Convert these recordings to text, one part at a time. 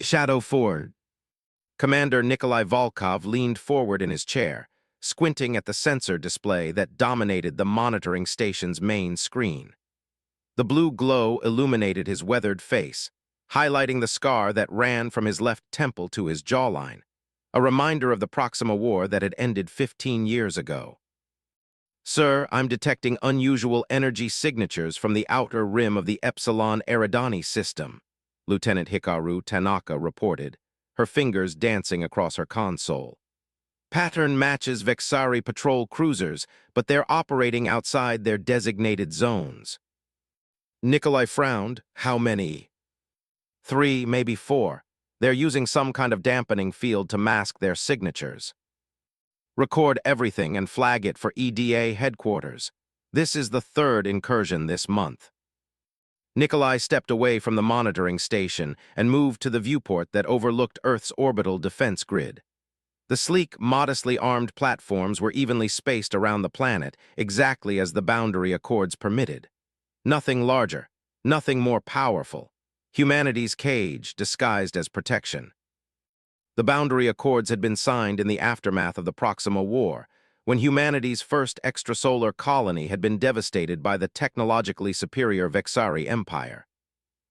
Shadow 4. Commander Nikolai Volkov leaned forward in his chair, squinting at the sensor display that dominated the monitoring station's main screen. The blue glow illuminated his weathered face, highlighting the scar that ran from his left temple to his jawline, a reminder of the Proxima War that had ended 15 years ago. Sir, I'm detecting unusual energy signatures from the outer rim of the Epsilon Eridani system, Lieutenant Hikaru Tanaka reported, her fingers dancing across her console. Pattern matches Vexari patrol cruisers, but they're operating outside their designated zones. Nikolai frowned. How many? 3, maybe 4. They're using some kind of dampening field to mask their signatures. Record everything and flag it for EDA headquarters. This is the 3rd incursion this month. Nikolai stepped away from the monitoring station and moved to the viewport that overlooked Earth's orbital defense grid. The sleek, modestly armed platforms were evenly spaced around the planet, exactly as the boundary accords permitted. Nothing larger, nothing more powerful. Humanity's cage disguised as protection. The boundary accords had been signed in the aftermath of the Proxima War, when humanity's first extrasolar colony had been devastated by the technologically superior Vexari Empire.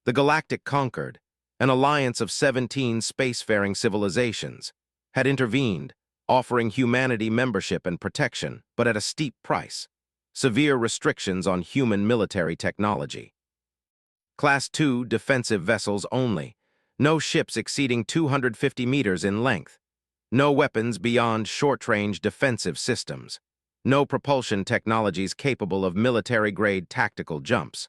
The Galactic conquered, an alliance of 17 spacefaring civilizations, had intervened, offering humanity membership and protection, but at a steep price: severe restrictions on human military technology. Class 2 defensive vessels only, no ships exceeding 250 meters in length, no weapons beyond short-range defensive systems, no propulsion technologies capable of military-grade tactical jumps,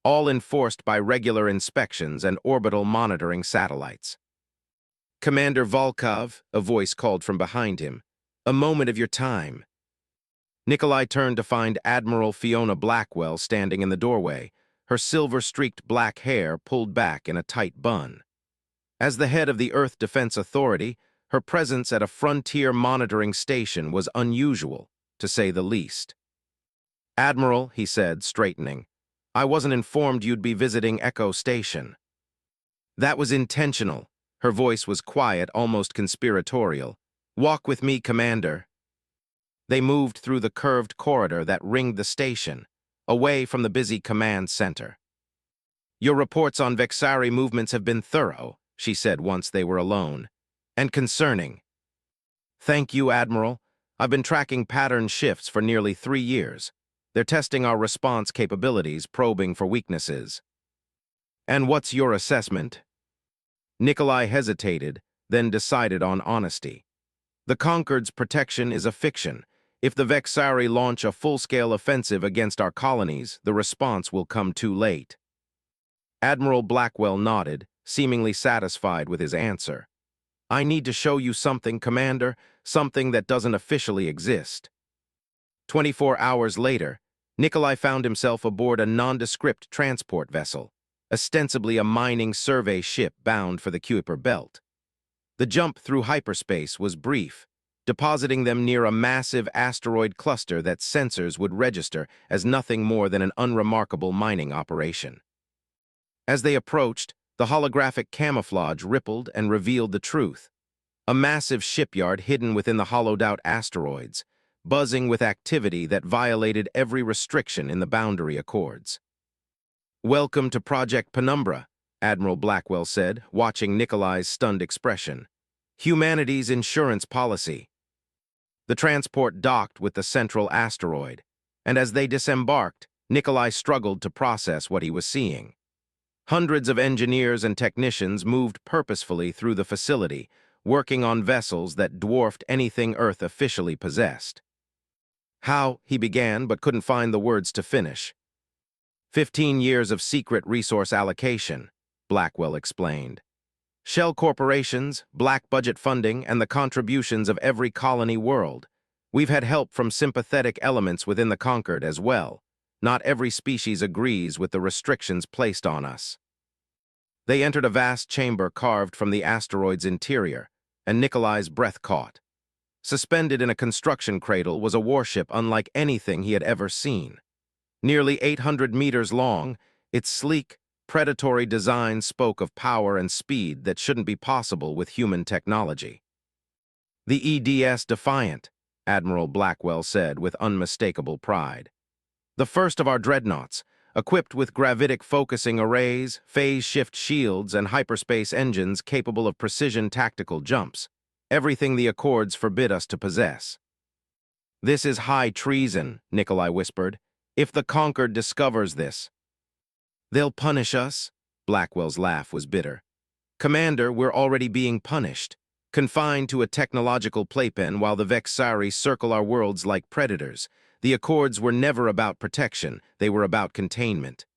all enforced by regular inspections and orbital monitoring satellites. Commander Volkov, a voice called from behind him, a moment of your time. Nikolai turned to find Admiral Fiona Blackwell standing in the doorway, her silver-streaked black hair pulled back in a tight bun. As the head of the Earth Defense Authority, her presence at a frontier monitoring station was unusual, to say the least. Admiral, he said, straightening, I wasn't informed you'd be visiting Echo Station. That was intentional. Her voice was quiet, almost conspiratorial. Walk with me, Commander. They moved through the curved corridor that ringed the station, away from the busy command center. Your reports on Vexari movements have been thorough, she said once they were alone, and concerning. Thank you, Admiral. I've been tracking pattern shifts for nearly 3 years. They're testing our response capabilities, probing for weaknesses. And what's your assessment? Nikolai hesitated, then decided on honesty. The Concord's protection is a fiction. If the Vexari launch a full-scale offensive against our colonies, the response will come too late. Admiral Blackwell nodded, seemingly satisfied with his answer. I need to show you something, Commander, something that doesn't officially exist. 24 hours later, Nikolai found himself aboard a nondescript transport vessel, ostensibly a mining survey ship bound for the Kuiper Belt. The jump through hyperspace was brief, depositing them near a massive asteroid cluster that sensors would register as nothing more than an unremarkable mining operation. As they approached, the holographic camouflage rippled and revealed the truth. A massive shipyard hidden within the hollowed-out asteroids, buzzing with activity that violated every restriction in the boundary accords. Welcome to Project Penumbra, Admiral Blackwell said, watching Nikolai's stunned expression. Humanity's insurance policy. The transport docked with the central asteroid, and as they disembarked, Nikolai struggled to process what he was seeing. Hundreds of engineers and technicians moved purposefully through the facility, working on vessels that dwarfed anything Earth officially possessed. How, he began, but couldn't find the words to finish. 15 years of secret resource allocation, Blackwell explained. Shell corporations, black budget funding, and the contributions of every colony world. We've had help from sympathetic elements within the Concord as well. Not every species agrees with the restrictions placed on us. They entered a vast chamber carved from the asteroid's interior, and Nikolai's breath caught. Suspended in a construction cradle was a warship unlike anything he had ever seen. Nearly 800 meters long, its sleek, predatory design spoke of power and speed that shouldn't be possible with human technology. "The EDS Defiant," Admiral Blackwell said with unmistakable pride. "The first of our dreadnoughts, equipped with gravitic focusing arrays, phase-shift shields, and hyperspace engines capable of precision tactical jumps. Everything the Accords forbid us to possess." "This is high treason," Nikolai whispered. "If the Conquered discovers this—" "They'll punish us?" Blackwell's laugh was bitter. "Commander, we're already being punished, confined to a technological playpen while the Vexari circle our worlds like predators. The Accords were never about protection, they were about containment."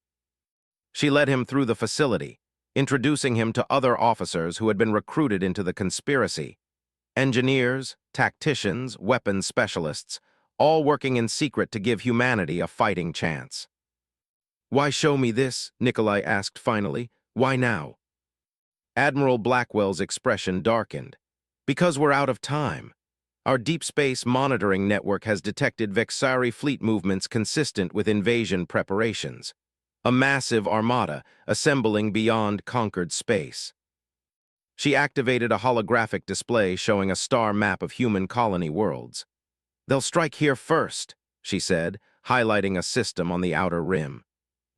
She led him through the facility, introducing him to other officers who had been recruited into the conspiracy. Engineers, tacticians, weapons specialists, all working in secret to give humanity a fighting chance. "Why show me this?" Nikolai asked finally. "Why now?" Admiral Blackwell's expression darkened. "Because we're out of time. Our deep space monitoring network has detected Vexari fleet movements consistent with invasion preparations. A massive armada assembling beyond conquered space." She activated a holographic display showing a star map of human colony worlds. "They'll strike here first," she said, highlighting a system on the outer rim.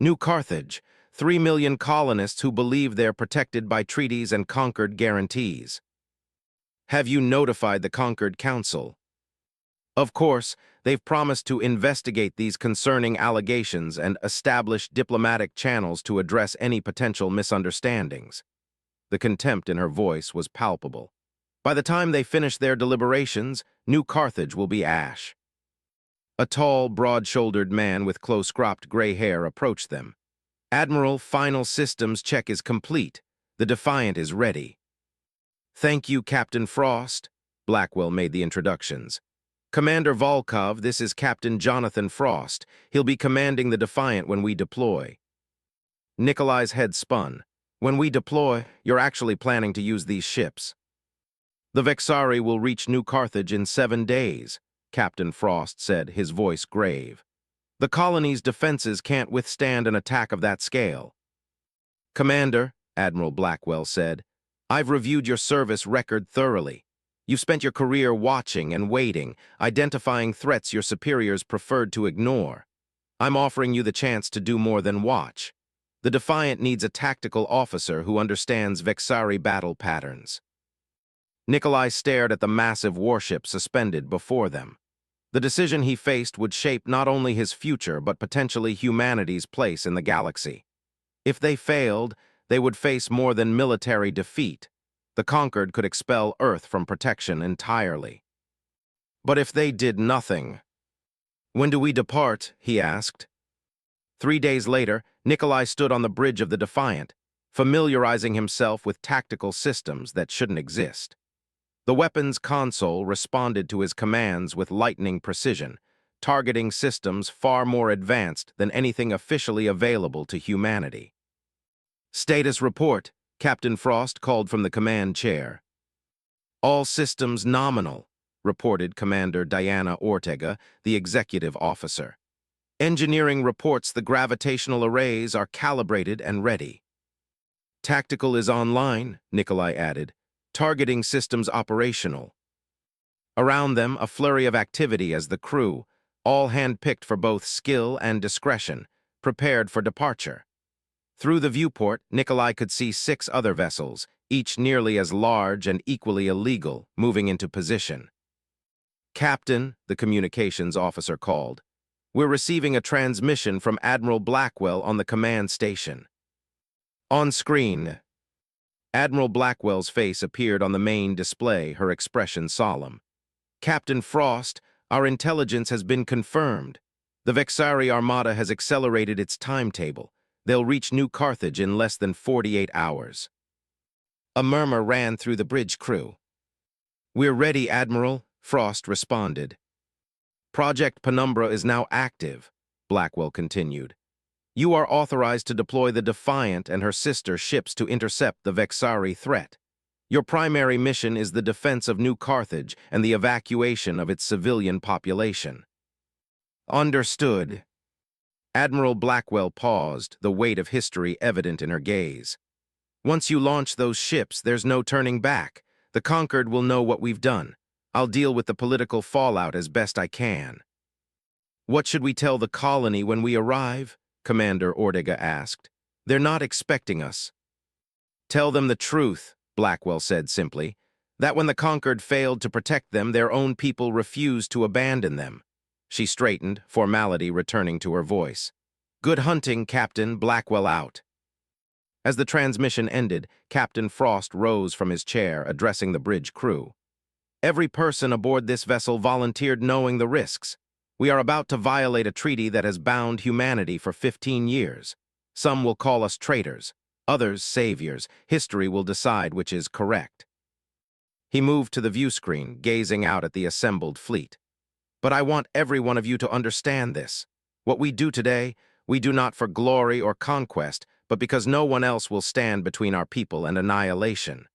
"New Carthage, 3 million colonists who believe they're protected by treaties and Conquered guarantees." "Have you notified the Conquered Council?" "Of course, they've promised to investigate these concerning allegations and establish diplomatic channels to address any potential misunderstandings." The contempt in her voice was palpable. "By the time they finish their deliberations, New Carthage will be ash." A tall, broad-shouldered man with close-cropped gray hair approached them. "Admiral, final systems check is complete. The Defiant is ready." "Thank you, Captain Frost." Blackwell made the introductions. "Commander Volkov, this is Captain Jonathan Frost. He'll be commanding the Defiant when we deploy." Nikolai's head spun. "When we deploy, you're actually planning to use these ships?" "The Vexari will reach New Carthage in 7 days," Captain Frost said, his voice grave. "The colony's defenses can't withstand an attack of that scale." "Commander," Admiral Blackwell said, "I've reviewed your service record thoroughly. You've spent your career watching and waiting, identifying threats your superiors preferred to ignore. I'm offering you the chance to do more than watch. The Defiant needs a tactical officer who understands Vexari battle patterns." Nikolai stared at the massive warship suspended before them. The decision he faced would shape not only his future but potentially humanity's place in the galaxy. If they failed, they would face more than military defeat. The Conquered could expel Earth from protection entirely. But if they did nothing— "When do we depart?" he asked. 3 days later, Nikolai stood on the bridge of the Defiant, familiarizing himself with tactical systems that shouldn't exist. The weapons console responded to his commands with lightning precision, targeting systems far more advanced than anything officially available to humanity. "Status report," Captain Frost called from the command chair. "All systems nominal," reported Commander Diana Ortega, the executive officer. "Engineering reports the gravitational arrays are calibrated and ready." "Tactical is online," Nikolai added. "Targeting systems operational." Around them, a flurry of activity as the crew, all hand-picked for both skill and discretion, prepared for departure. Through the viewport, Nikolai could see 6 other vessels, each nearly as large and equally illegal, moving into position. "Captain," the communications officer called, "we're receiving a transmission from Admiral Blackwell on the command station." On screen, Admiral Blackwell's face appeared on the main display, her expression solemn. "Captain Frost, our intelligence has been confirmed. The Vexari Armada has accelerated its timetable. They'll reach New Carthage in less than 48 hours. A murmur ran through the bridge crew. "We're ready, Admiral," Frost responded. "Project Penumbra is now active," Blackwell continued. "You are authorized to deploy the Defiant and her sister ships to intercept the Vexari threat. Your primary mission is the defense of New Carthage and the evacuation of its civilian population." "Understood." Admiral Blackwell paused, the weight of history evident in her gaze. Once you launch those ships, there's no turning back. The conquered will know what we've done. I'll deal with the political fallout as best I can. What should we tell the colony when we arrive? Commander Ortega asked. They're not expecting us. Tell them the truth, Blackwell said simply, that when the conquered failed to protect them, their own people refused to abandon them. She straightened, formality returning to her voice. Good hunting, Captain. Blackwell out. As the transmission ended, Captain Frost rose from his chair, addressing the bridge crew. Every person aboard this vessel volunteered knowing the risks. We are about to violate a treaty that has bound humanity for 15 years. Some will call us traitors, others saviors. History will decide which is correct. He moved to the view screen, gazing out at the assembled fleet. But I want every one of you to understand this. What we do today, we do not for glory or conquest, but because no one else will stand between our people and annihilation.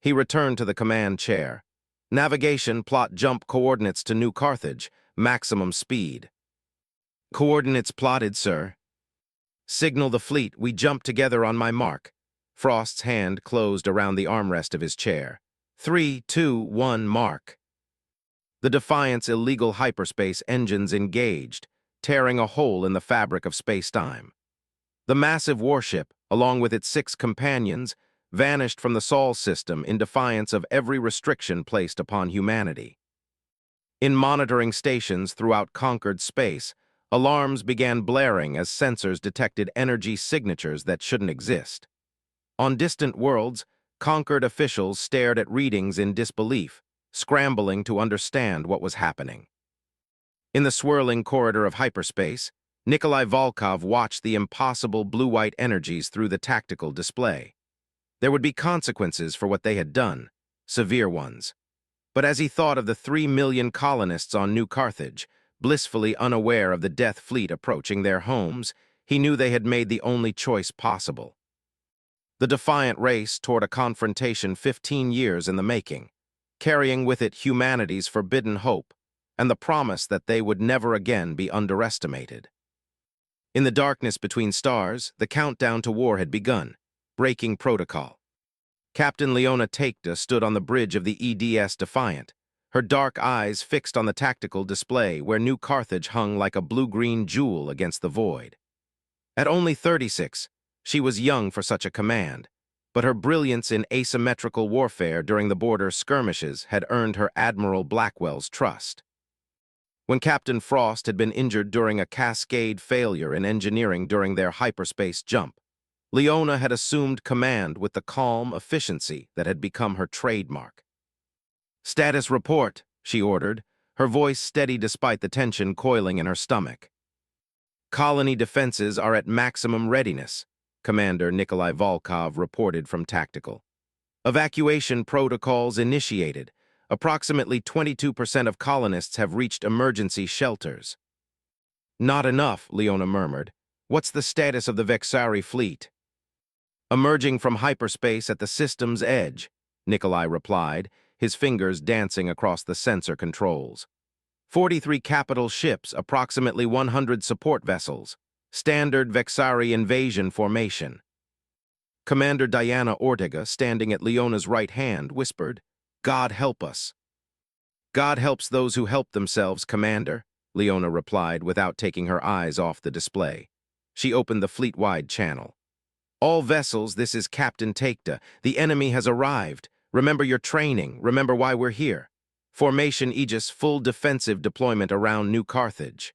He returned to the command chair. Navigation, plot jump coordinates to New Carthage, maximum speed. Coordinates plotted, sir. Signal the fleet, we jump together on my mark. Frost's hand closed around the armrest of his chair. 3, 2, 1, mark. The Defiant's illegal hyperspace engines engaged, tearing a hole in the fabric of space-time. The massive warship, along with its 6 companions, vanished from the Sol system in defiance of every restriction placed upon humanity. In monitoring stations throughout conquered space, alarms began blaring as sensors detected energy signatures that shouldn't exist. On distant worlds, conquered officials stared at readings in disbelief, scrambling to understand what was happening. In the swirling corridor of hyperspace, Nikolai Volkov watched the impossible blue-white energies through the tactical display. There would be consequences for what they had done, severe ones. But as he thought of the 3 million colonists on New Carthage, blissfully unaware of the death fleet approaching their homes, he knew they had made the only choice possible. The Defiant race toward a confrontation 15 years in the making, carrying with it humanity's forbidden hope and the promise that they would never again be underestimated. In the darkness between stars, the countdown to war had begun, breaking protocol. Captain Leona Teikta stood on the bridge of the EDS Defiant, her dark eyes fixed on the tactical display where New Carthage hung like a blue-green jewel against the void. At only 36, she was young for such a command, but her brilliance in asymmetrical warfare during the border skirmishes had earned her Admiral Blackwell's trust. When Captain Frost had been injured during a cascade failure in engineering during their hyperspace jump, Leona had assumed command with the calm efficiency that had become her trademark. "Status report," she ordered, her voice steady despite the tension coiling in her stomach. "Colony defenses are at maximum readiness," Commander Nikolai Volkov reported from Tactical. "Evacuation protocols initiated. Approximately 22% of colonists have reached emergency shelters." "Not enough," Leona murmured. "What's the status of the Vexari fleet?" "Emerging from hyperspace at the system's edge," Nikolai replied, his fingers dancing across the sensor controls. 43 capital ships, approximately 100 support vessels. Standard Vexari invasion formation. Commander Diana Ortega, standing at Leona's right hand, whispered, "God help us." "God helps those who help themselves, Commander," Leona replied without taking her eyes off the display. She opened the fleet-wide channel. "All vessels, this is Captain Teikta. The enemy has arrived. Remember your training. Remember why we're here. Formation Aegis, full defensive deployment around New Carthage."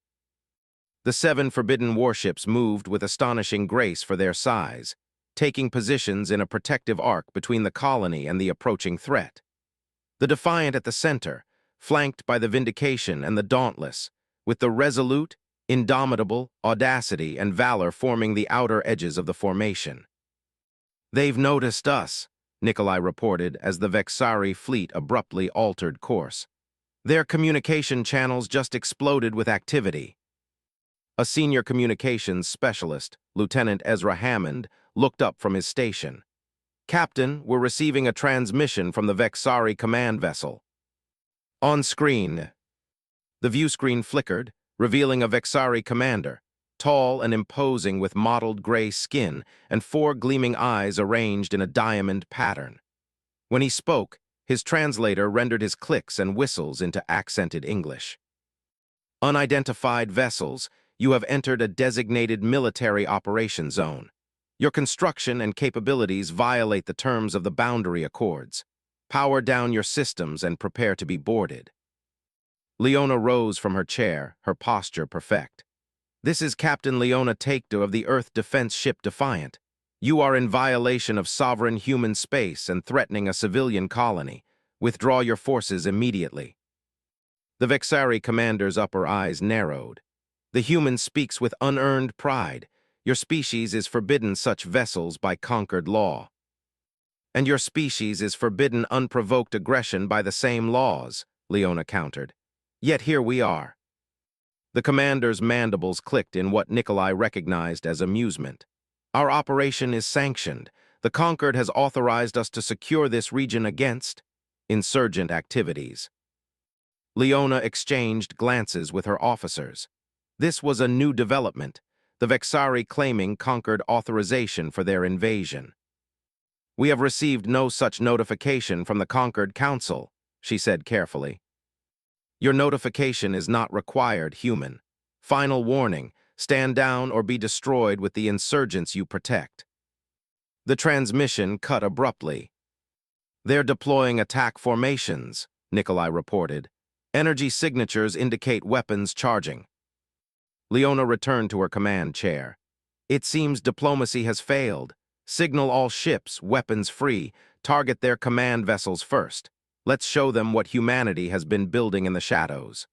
The 7 forbidden warships moved with astonishing grace for their size, taking positions in a protective arc between the colony and the approaching threat. The Defiant at the center, flanked by the Vindication and the Dauntless, with the Resolute, Indomitable, Audacity, and Valor forming the outer edges of the formation. "They've noticed us," Nikolai reported as the Vexari fleet abruptly altered course. "Their communication channels just exploded with activity." A senior communications specialist, Lieutenant Ezra Hammond, looked up from his station. "Captain, we're receiving a transmission from the Vexari command vessel." "On screen." The view screen flickered, revealing a Vexari commander, tall and imposing with mottled gray skin and four gleaming eyes arranged in a diamond pattern. When he spoke, his translator rendered his clicks and whistles into accented English. Unidentified vessels, you have entered a designated military operation zone. Your construction and capabilities violate the terms of the boundary accords. Power down your systems and prepare to be boarded. Leona rose from her chair, her posture perfect. This is Captain Leona Takedo of the Earth Defense Ship Defiant. You are in violation of sovereign human space and threatening a civilian colony. Withdraw your forces immediately. The Vexari commander's upper eyes narrowed. The human speaks with unearned pride. Your species is forbidden such vessels by conquered law. And your species is forbidden unprovoked aggression by the same laws, Leona countered. Yet here we are. The commander's mandibles clicked in what Nikolai recognized as amusement. Our operation is sanctioned. The Conquered has authorized us to secure this region against insurgent activities. Leona exchanged glances with her officers. This was a new development, the Vexari claiming Conquered authorization for their invasion. We have received no such notification from the Conquered Council, she said carefully. Your notification is not required, human. Final warning, stand down or be destroyed with the insurgents you protect. The transmission cut abruptly. They're deploying attack formations, Nikolai reported. Energy signatures indicate weapons charging. Leona returned to her command chair. It seems diplomacy has failed. Signal all ships, weapons free, target their command vessels first. Let's show them what humanity has been building in the shadows.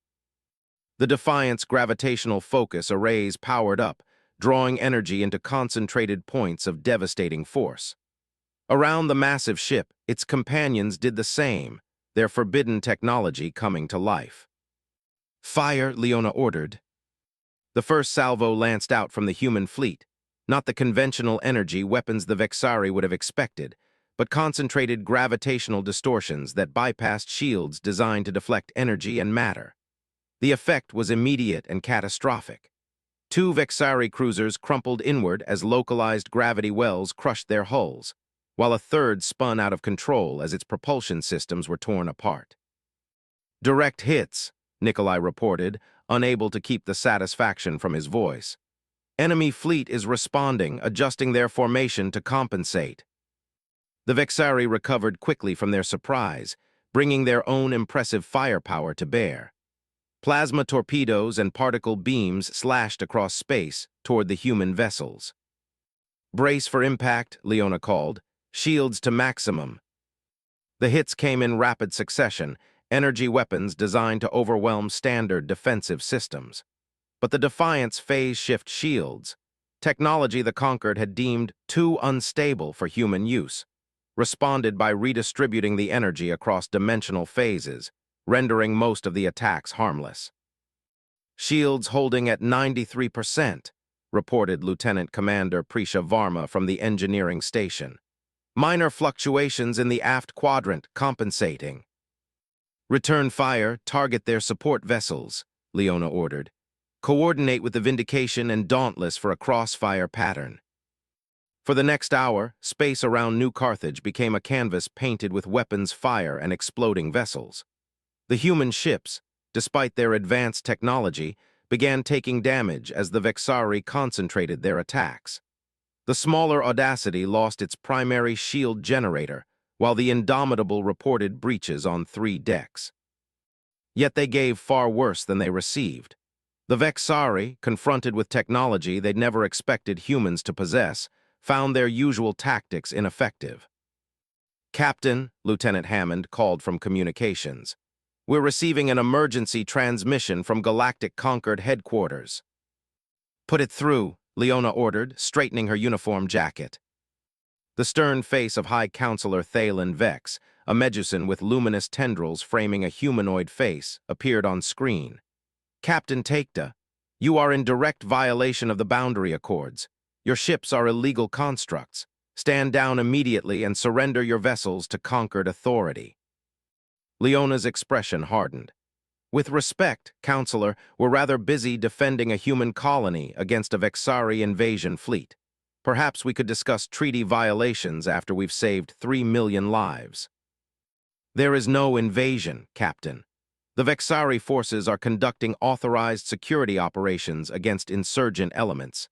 The Defiant's gravitational focus arrays powered up, drawing energy into concentrated points of devastating force. Around the massive ship, its companions did the same, their forbidden technology coming to life. Fire, Leona ordered. The first salvo lanced out from the human fleet, not the conventional energy weapons the Vexari would have expected, but concentrated gravitational distortions that bypassed shields designed to deflect energy and matter. The effect was immediate and catastrophic. Two Vexari cruisers crumpled inward as localized gravity wells crushed their hulls, while a third spun out of control as its propulsion systems were torn apart. Direct hits, Nikolai reported, unable to keep the satisfaction from his voice. Enemy fleet is responding, adjusting their formation to compensate. The Vexari recovered quickly from their surprise, bringing their own impressive firepower to bear. Plasma torpedoes and particle beams slashed across space toward the human vessels. Brace for impact, Leona called. Shields to maximum. The hits came in rapid succession, energy weapons designed to overwhelm standard defensive systems. But the Defiant's phase-shift shields, technology the Conquered had deemed too unstable for human use, responded by redistributing the energy across dimensional phases, rendering most of the attacks harmless. Shields holding at 93%, reported Lieutenant Commander Prisha Varma from the engineering station. Minor fluctuations in the aft quadrant compensating. Return fire, target their support vessels, Leona ordered. Coordinate with the Vindication and Dauntless for a crossfire pattern. For the next hour, space around New Carthage became a canvas painted with weapons fire and exploding vessels. The human ships, despite their advanced technology, began taking damage as the Vexari concentrated their attacks. The smaller Audacity lost its primary shield generator, while the Indomitable reported breaches on 3 decks. Yet they gave far worse than they received. The Vexari, confronted with technology they'd never expected humans to possess, found their usual tactics ineffective. Captain, Lieutenant Hammond called from communications. We're receiving an emergency transmission from Galactic Conquered headquarters. Put it through, Leona ordered, straightening her uniform jacket. The stern face of High Counselor Thalen Vex, a Medusan with luminous tendrils framing a humanoid face, appeared on screen. Captain Takedo, you are in direct violation of the boundary accords. Your ships are illegal constructs. Stand down immediately and surrender your vessels to Conquered authority. Leona's expression hardened. With respect, Counselor, we're rather busy defending a human colony against a Vexari invasion fleet. Perhaps we could discuss treaty violations after we've saved 3 million lives. There is no invasion, Captain. The Vexari forces are conducting authorized security operations against insurgent elements.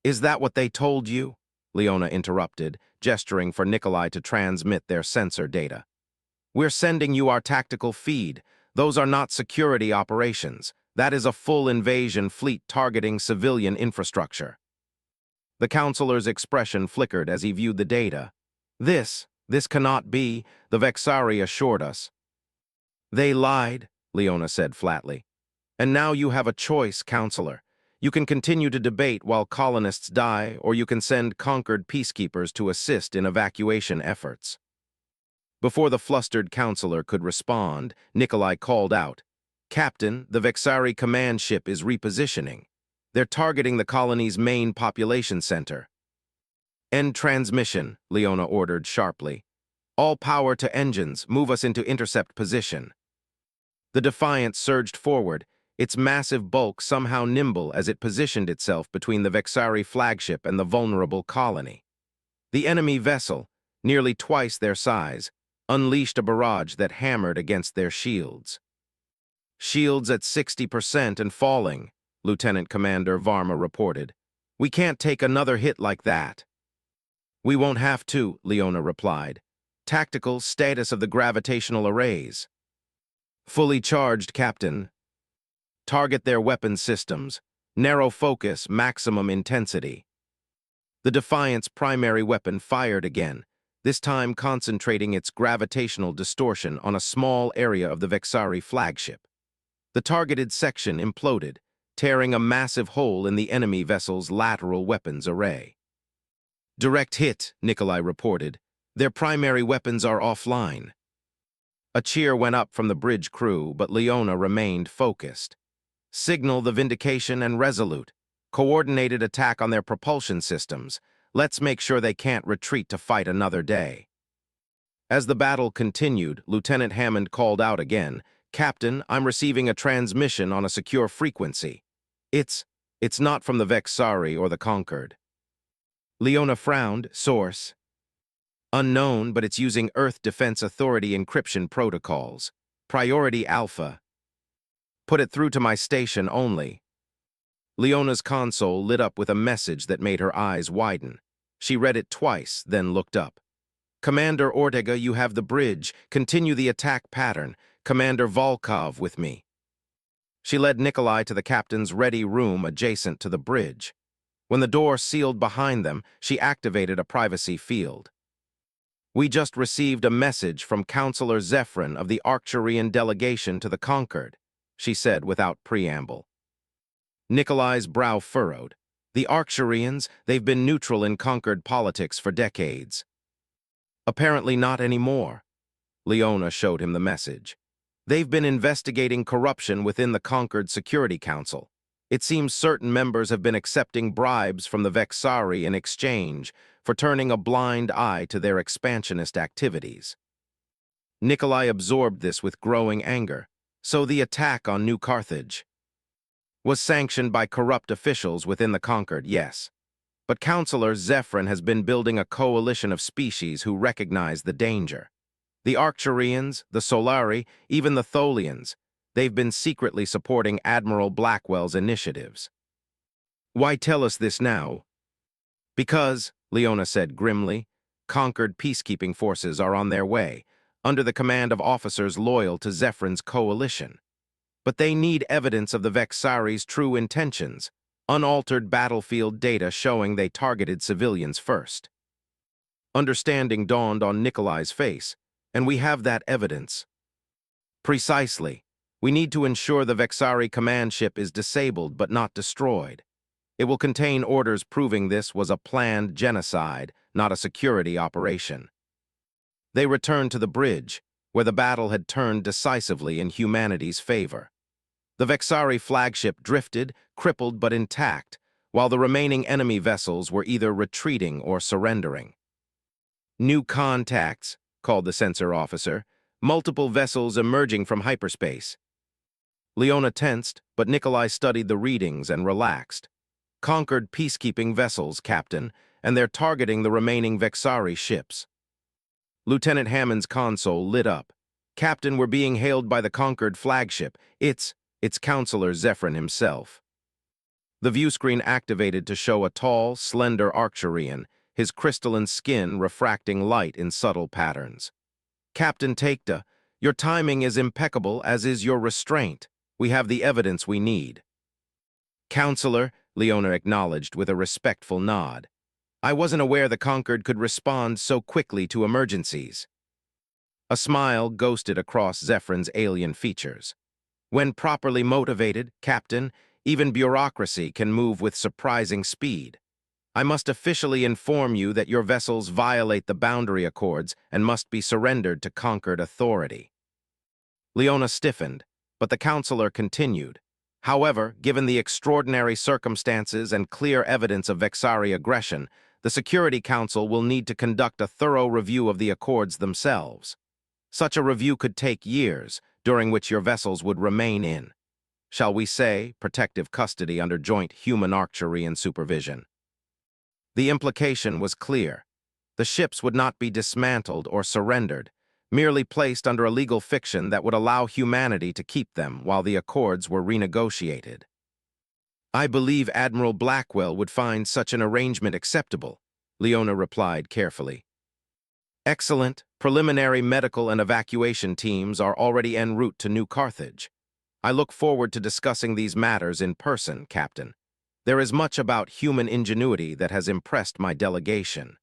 Is that what they told you? Leona interrupted, gesturing for Nikolai to transmit their sensor data. We're sending you our tactical feed. Those are not security operations. That is a full invasion fleet targeting civilian infrastructure. The counselor's expression flickered as he viewed the data. This cannot be, the Vexari assured us. They lied, Leona said flatly. And now you have a choice, Counselor. You can continue to debate while colonists die, or you can send conquered peacekeepers to assist in evacuation efforts. Before the flustered counselor could respond, Nikolai called out, Captain, the Vexari command ship is repositioning. They're targeting the colony's main population center. End transmission, Leona ordered sharply. All power to engines, move us into intercept position. The Defiant surged forward, its massive bulk somehow nimble as it positioned itself between the Vexari flagship and the vulnerable colony. The enemy vessel, nearly twice their size, unleashed a barrage that hammered against their shields. Shields at 60% and falling, Lieutenant Commander Varma reported. We can't take another hit like that. We won't have to, Leona replied. Tactical status of the gravitational arrays. Fully charged, Captain. Target their weapon systems. Narrow focus, maximum intensity. The Defiant's primary weapon fired again, this time concentrating its gravitational distortion on a small area of the Vexari flagship. The targeted section imploded, tearing a massive hole in the enemy vessel's lateral weapons array. Direct hit, Nikolai reported. Their primary weapons are offline. A cheer went up from the bridge crew, but Leona remained focused. Signal the Vindication and Resolute. Coordinated attack on their propulsion systems. Let's make sure they can't retreat to fight another day. As the battle continued, Lieutenant Hammond called out again, Captain, I'm receiving a transmission on a secure frequency. It's not from the Vexari or the Conquered. Leona frowned. Source. Unknown, but it's using Earth Defense Authority encryption protocols. Priority Alpha. Put it through to my station only. Leona's console lit up with a message that made her eyes widen. She read it twice, then looked up. Commander Ortega, you have the bridge. Continue the attack pattern. Commander Volkov with me. She led Nikolai to the captain's ready room adjacent to the bridge. When the door sealed behind them, she activated a privacy field. We just received a message from Counselor Zephyrin of the Arcturian delegation to the Conquered, she said without preamble. Nikolai's brow furrowed. The Arcturians, they've been neutral in Conquered politics for decades. Apparently not anymore. Leona showed him the message. They've been investigating corruption within the Conquered Security Council. It seems certain members have been accepting bribes from the Vexari in exchange for turning a blind eye to their expansionist activities. Nikolai absorbed this with growing anger. So the attack on New Carthage was sanctioned by corrupt officials within the Conquered, yes. But Counselor Zephyrin has been building a coalition of species who recognize the danger. The Arcturians, the Solari, even the Tholians, they've been secretly supporting Admiral Blackwell's initiatives. Why tell us this now? Because, Leona said grimly, Conquered peacekeeping forces are on their way, under the command of officers loyal to Zephyrin's coalition. But they need evidence of the Vexari's true intentions, unaltered battlefield data showing they targeted civilians first. Understanding dawned on Nikolai's face, and we have that evidence. Precisely. We need to ensure the Vexari command ship is disabled but not destroyed. It will contain orders proving this was a planned genocide, not a security operation. They returned to the bridge, where the battle had turned decisively in humanity's favor. The Vexari flagship drifted, crippled but intact, while the remaining enemy vessels were either retreating or surrendering. New contacts, called the sensor officer, multiple vessels emerging from hyperspace. Leona tensed, but Nikolai studied the readings and relaxed. Conquered peacekeeping vessels, Captain, and they're targeting the remaining Vexari ships. Lieutenant Hammond's console lit up. Captain, we're being hailed by the conquered flagship. It's Counselor Zephyrin himself. The viewscreen activated to show a tall, slender Arcturian, his crystalline skin refracting light in subtle patterns. Captain Takeda, your timing is impeccable, as is your restraint. We have the evidence we need. Counselor, Leona acknowledged with a respectful nod. I wasn't aware the Conquered could respond so quickly to emergencies. A smile ghosted across Zephyr's alien features. When properly motivated, Captain, even bureaucracy can move with surprising speed. I must officially inform you that your vessels violate the boundary accords and must be surrendered to Conquered authority. Leona stiffened, but the counselor continued. However, given the extraordinary circumstances and clear evidence of Vexari aggression, the Security Council will need to conduct a thorough review of the accords themselves. Such a review could take years, during which your vessels would remain in, shall we say, protective custody under joint human-Arcturian supervision. The implication was clear. The ships would not be dismantled or surrendered, merely placed under a legal fiction that would allow humanity to keep them while the accords were renegotiated. I believe Admiral Blackwell would find such an arrangement acceptable, Leona replied carefully. Excellent. Preliminary medical and evacuation teams are already en route to New Carthage. I look forward to discussing these matters in person, Captain. There is much about human ingenuity that has impressed my delegation.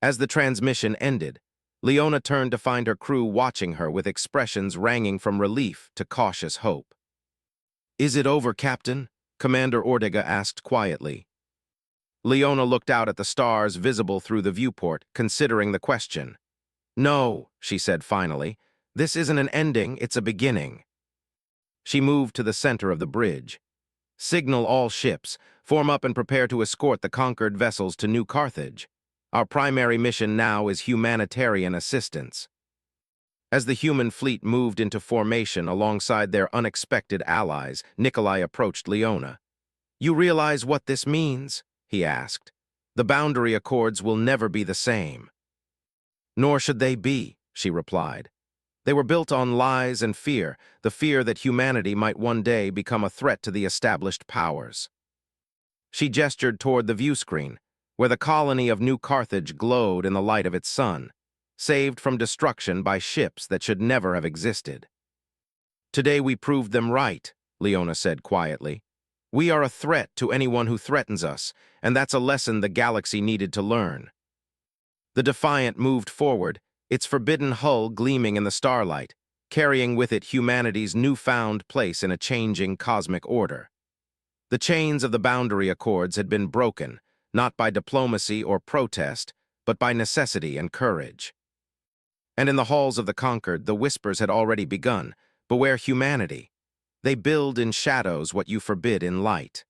As the transmission ended, Leona turned to find her crew watching her with expressions ranging from relief to cautious hope. Is it over, Captain? Commander Ortega asked quietly. Leona looked out at the stars visible through the viewport, considering the question. No, she said finally. This isn't an ending, it's a beginning. She moved to the center of the bridge. Signal all ships, form up and prepare to escort the conquered vessels to New Carthage. Our primary mission now is humanitarian assistance. As the human fleet moved into formation alongside their unexpected allies, Nikolai approached Leona. You realize what this means? He asked. The boundary accords will never be the same. Nor should they be, she replied. They were built on lies and fear, the fear that humanity might one day become a threat to the established powers. She gestured toward the viewscreen, where the colony of New Carthage glowed in the light of its sun, saved from destruction by ships that should never have existed. Today we proved them right, Leona said quietly. We are a threat to anyone who threatens us, and that's a lesson the galaxy needed to learn. The Defiant moved forward, its forbidden hull gleaming in the starlight, carrying with it humanity's newfound place in a changing cosmic order. The chains of the boundary accords had been broken, not by diplomacy or protest, but by necessity and courage. And in the halls of the conquered, the whispers had already begun. Beware humanity. They build in shadows what you forbid in light.